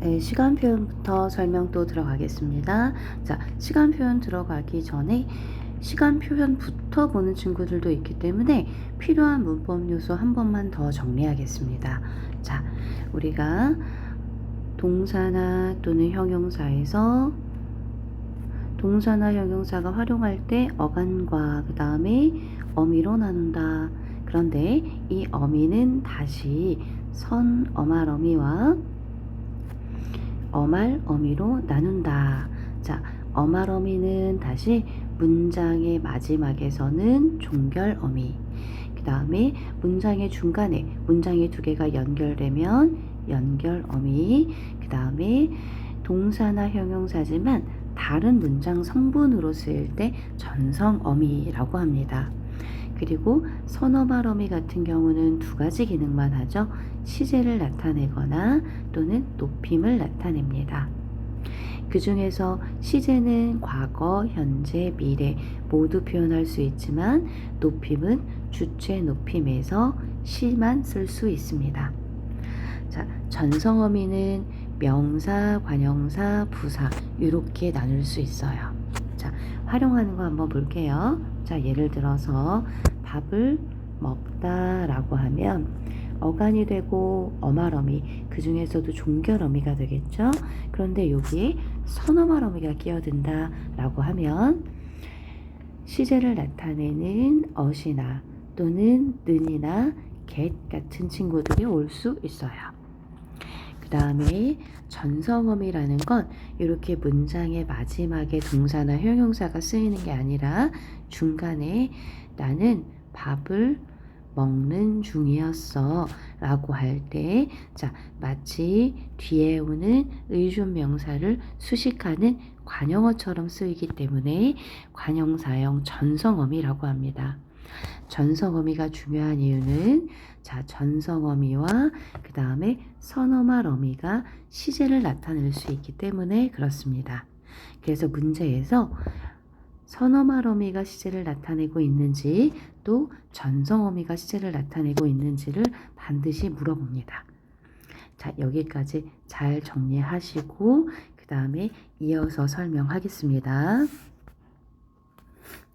네, 시간 표현부터 설명 또 들어가겠습니다. 자, 시간 표현 들어가기 전에 시간 표현부터 보는 친구들도 있기 때문에 필요한 문법 요소 한 번만 더 정리하겠습니다. 자, 우리가 동사나 또는 형용사에서 동사나 형용사가 활용할 때 어간과 그 다음에 어미로 나눈다. 그런데 이 어미는 다시 선, 어말, 어미와 어말, 어미로 나눈다. 자, 어말, 어미는 다시 문장의 마지막에서는 종결 어미. 그 다음에 문장의 중간에 문장이 두 개가 연결되면 연결 어미. 그 다음에 동사나 형용사지만 다른 문장 성분으로 쓰일 때 전성 어미라고 합니다. 그리고 선어말 어미 같은 경우는 두 가지 기능만 하죠. 시제를 나타내거나 또는 높임을 나타냅니다. 그 중에서 시제는 과거, 현재, 미래 모두 표현할 수 있지만 높임은 주체 높임에서 시만 쓸 수 있습니다. 자, 전성어미는 명사, 관형사, 부사 이렇게 나눌 수 있어요. 자, 활용하는 거 한번 볼게요. 자, 예를 들어서 밥을 먹다 라고 하면 어간이 되고 어말어미, 그 중에서도 종결어미가 되겠죠. 그런데 여기에 선어말어미가 끼어든다 라고 하면 시제를 나타내는 어시나 또는 는이나 get 같은 친구들이 올 수 있어요. 그 다음에 전성어미라는 건 이렇게 문장의 마지막에 동사나 형용사가 쓰이는 게 아니라 중간에 나는 밥을 먹는 중이었어 라고 할 때, 자, 마치 뒤에 오는 의존 명사를 수식하는 관형어처럼 쓰이기 때문에 관형사형 전성어미라고 합니다. 전성어미가 중요한 이유는 자, 전성어미와 그 다음에 선어말 어미가 시제를 나타낼 수 있기 때문에 그렇습니다. 그래서 문제에서 선어말 어미가 시제를 나타내고 있는지 또 전성어미가 시제를 나타내고 있는지를 반드시 물어봅니다. 자, 여기까지 잘 정리하시고 그 다음에 이어서 설명하겠습니다.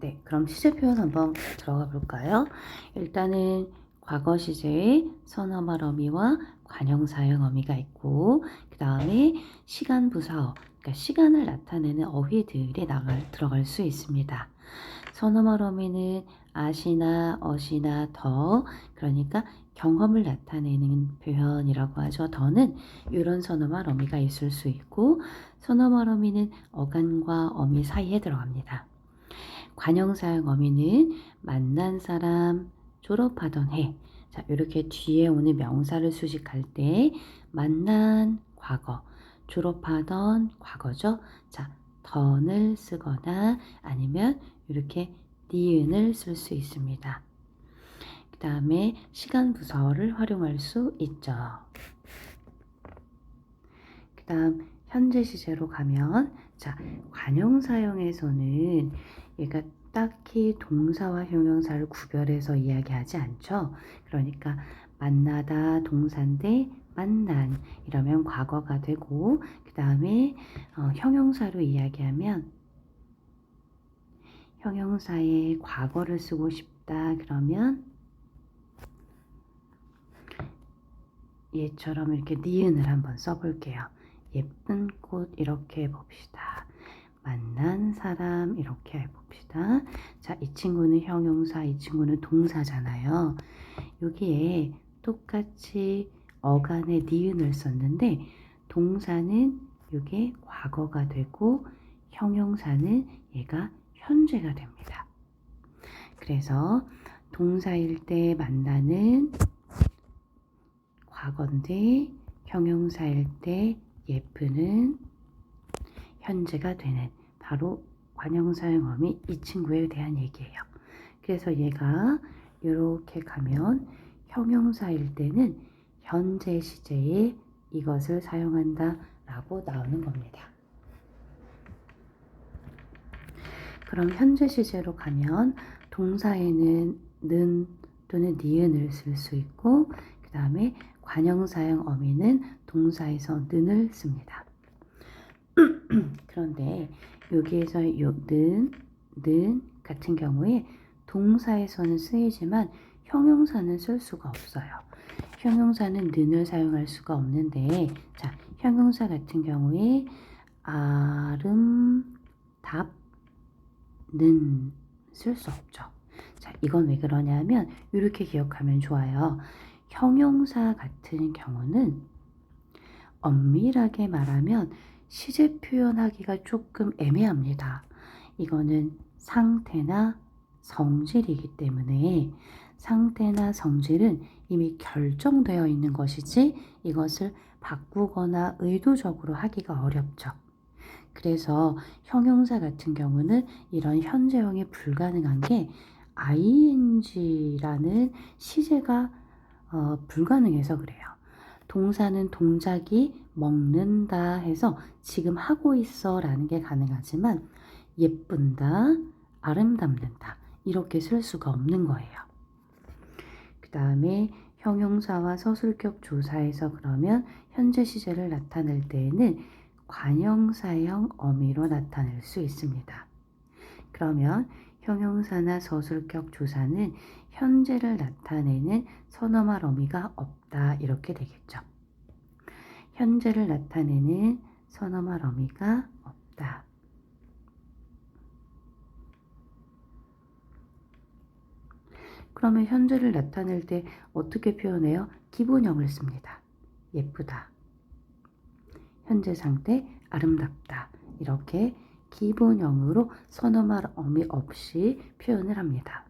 네, 그럼 시제 표현 한번 들어가 볼까요? 일단은 과거 시제에 선어말 어미와 관형사형 어미가 있고 그 다음에 시간 부사어, 그러니까 시간을 나타내는 어휘들이 들어갈 수 있습니다. 선어말 어미는 아시나, 어시나, 더, 그러니까 경험을 나타내는 표현이라고 하죠. 더는 이런 선어말 어미가 있을 수 있고 선어말 어미는 어간과 어미 사이에 들어갑니다. 관형사형 어미는 만난 사람, 졸업하던 해. 자, 이렇게 뒤에 오는 명사를 수식할 때 만난 과거, 졸업하던 과거죠. 자, 던을 쓰거나 아니면 이렇게 니은을 쓸 수 있습니다. 그 다음에 시간 부사어를 활용할 수 있죠. 그 다음 현재 시제로 가면 자, 관형사형에서는 얘가 딱히 동사와 형용사를 구별해서 이야기하지 않죠. 그러니까 만나다 동사인데 만난 이러면 과거가 되고 그 다음에 형용사로 이야기하면 형용사에 과거를 쓰고 싶다 그러면 얘처럼 이렇게 니은을 한번 써볼게요. 예쁜 꽃 이렇게 해봅시다. 만난 사람 이렇게 해봅시다. 자, 이 친구는 형용사, 이 친구는 동사잖아요. 여기에 똑같이 어간에 니은을 썼는데 동사는 이게 과거가 되고 형용사는 얘가 현재가 됩니다. 그래서 동사일 때 만나는 과거인데 형용사일 때 예쁘는 현재가 되는 바로 관형사형 어미 이 친구에 대한 얘기예요. 그래서 얘가 이렇게 가면 형용사일 때는 현재 시제에 이것을 사용한다 라고 나오는 겁니다. 그럼 현재 시제로 가면 동사에는 는 또는 니은을 쓸 수 있고 그 다음에 관형사형 어미는 동사에서 는을 씁니다. 그런데 여기에서 요 는 같은 경우에 동사에서는 쓰이지만 형용사는 쓸 수가 없어요. 형용사는 는을 사용할 수가 없는데, 자, 형용사 같은 경우에 아름답는 쓸 수 없죠. 자, 이건 왜 그러냐면 이렇게 기억하면 좋아요. 형용사 같은 경우는 엄밀하게 말하면 시제 표현하기가 조금 애매합니다. 이거는 상태나 성질이기 때문에 상태나 성질은 이미 결정되어 있는 것이지 이것을 바꾸거나 의도적으로 하기가 어렵죠. 그래서 형용사 같은 경우는 이런 현재형이 불가능한 게 ing라는 시제가 불가능해서 그래요. 동사는 동작이 먹는다 해서 지금 하고 있어 라는 게 가능하지만 예쁜다, 아름답는다 이렇게 쓸 수가 없는 거예요. 그 다음에 형용사와 서술격 조사에서 그러면 현재 시제를 나타낼 때에는 관형사형 어미로 나타낼 수 있습니다. 그러면 형용사나 서술격 조사는 현재를 나타내는 선어말 어미가 없다 이렇게 되겠죠. 현재를 나타내는 선어말 어미가 없다. 그러면 현재를 나타낼 때 어떻게 표현해요? 기본형을 씁니다. 예쁘다. 현재 상태 아름답다. 이렇게 기본형으로 선어말 어미 없이 표현을 합니다.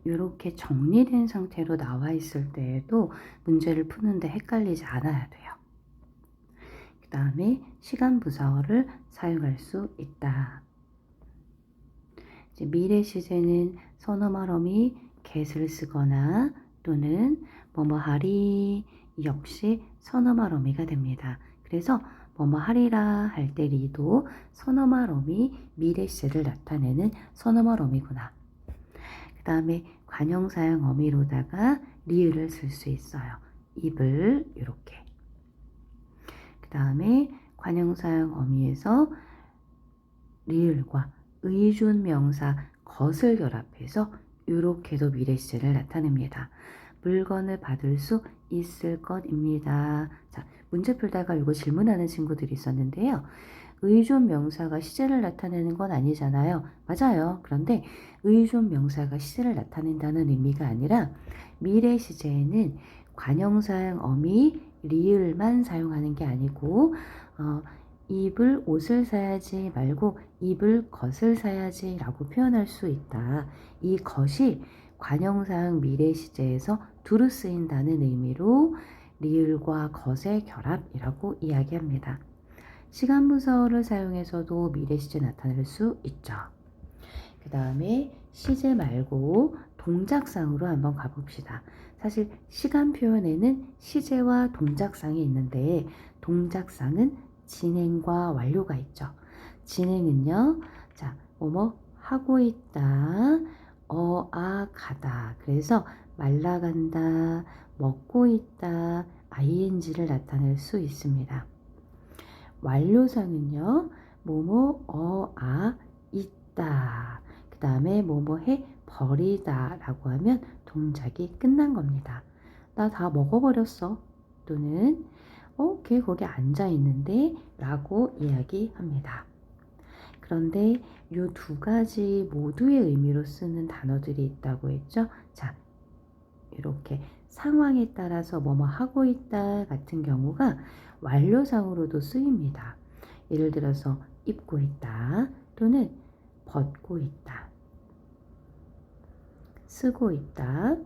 이렇게 정리된 상태로 나와 있을 때에도 문제를 푸는데 헷갈리지 않아야 돼요. 그 다음에 시간 부사어를 사용할 수 있다. 이제 미래 시제는 선어말 어미 get을 쓰거나 또는 뭐뭐하리 역시 선어말 어미가 됩니다. 그래서 뭐뭐하리라 할 때 리도 선어말 어미 미래 시제를 나타내는 선어말 어미구나. 그 다음에 관형사형 어미로다가 리을을 쓸 수 있어요. 입을 이렇게. 그 다음에 관형사형 어미에서 리을과 의준 명사 것을 결합해서 이렇게도 미래 시제를 나타냅니다. 물건을 받을 수 있을 것입니다. 자, 문제 풀다가 이거 질문하는 친구들이 있었는데요. 의존 명사가 시제를 나타내는 건 아니잖아요. 맞아요. 그런데 의존 명사가 시제를 나타낸다는 의미가 아니라 미래 시제에는 관형사형 어미 리을만 사용하는 게 아니고 입을 옷을 사야지 말고 입을 것을 사야지 라고 표현할 수 있다. 이 것이 관형사형 미래 시제에서 두루 쓰인다는 의미로 리을과 것의 결합이라고 이야기합니다. 시간 부사어를 사용해서도 미래 시제 나타낼 수 있죠. 그 다음에 시제 말고 동작상으로 한번 가봅시다. 사실 시간 표현에는 시제와 동작상이 있는데 동작상은 진행과 완료가 있죠. 진행은요. 자, 뭐뭐 하고 있다. 가다. 그래서 말라간다. 먹고 있다. ing를 나타낼 수 있습니다. 완료상은요. 뭐뭐 있다. 그 다음에 뭐뭐 해 버리다 라고 하면 동작이 끝난 겁니다. 나 다 먹어버렸어. 또는 걔 거기 앉아 있는데 라고 이야기합니다. 그런데 이 두 가지 모두의 의미로 쓰는 단어들이 있다고 했죠. 자, 이렇게 상황에 따라서 뭐뭐 하고 있다 같은 경우가 완료상으로도 쓰입니다. 예를 들어서 입고 있다 또는 벗고 있다, 쓰고 있다,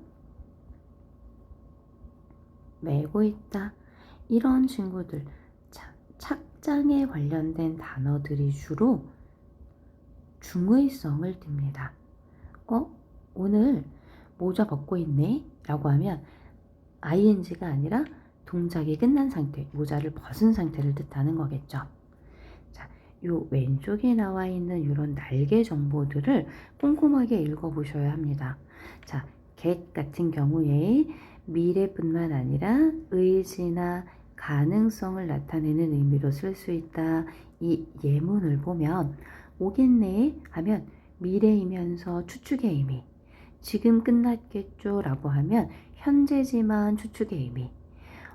메고 있다 이런 친구들 착장에 관련된 단어들이 주로 중의성을 띱니다. 오늘 모자 벗고 있네 라고 하면 ing가 아니라 동작이 끝난 상태, 모자를 벗은 상태를 뜻하는 거겠죠. 자, 요 왼쪽에 나와 있는 이런 날개 정보들을 꼼꼼하게 읽어보셔야 합니다. 자, get 같은 경우에 미래뿐만 아니라 의지나 가능성을 나타내는 의미로 쓸 수 있다. 이 예문을 보면 오겠네 하면 미래이면서 추측의 의미, 지금 끝났겠죠 라고 하면 현재지만 추측의 의미,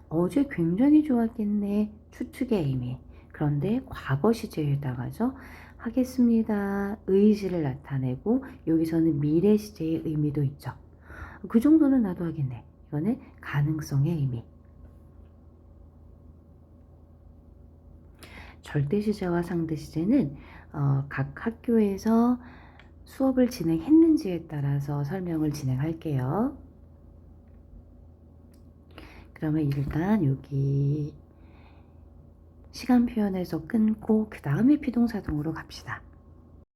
어제 굉장히 좋았겠네 추측의 의미, 그런데 과거 시제에 해당하죠. 하겠습니다 의지를 나타내고 여기서는 미래 시제의 의미도 있죠. 그 정도는 나도 하겠네, 이거는 가능성의 의미. 절대 시제와 상대 시제는 각 학교에서 수업을 진행했는지에 따라서 설명을 진행할게요. 그러면 일단 여기 시간 표현에서 끊고 그 다음에 피동사동으로 갑시다.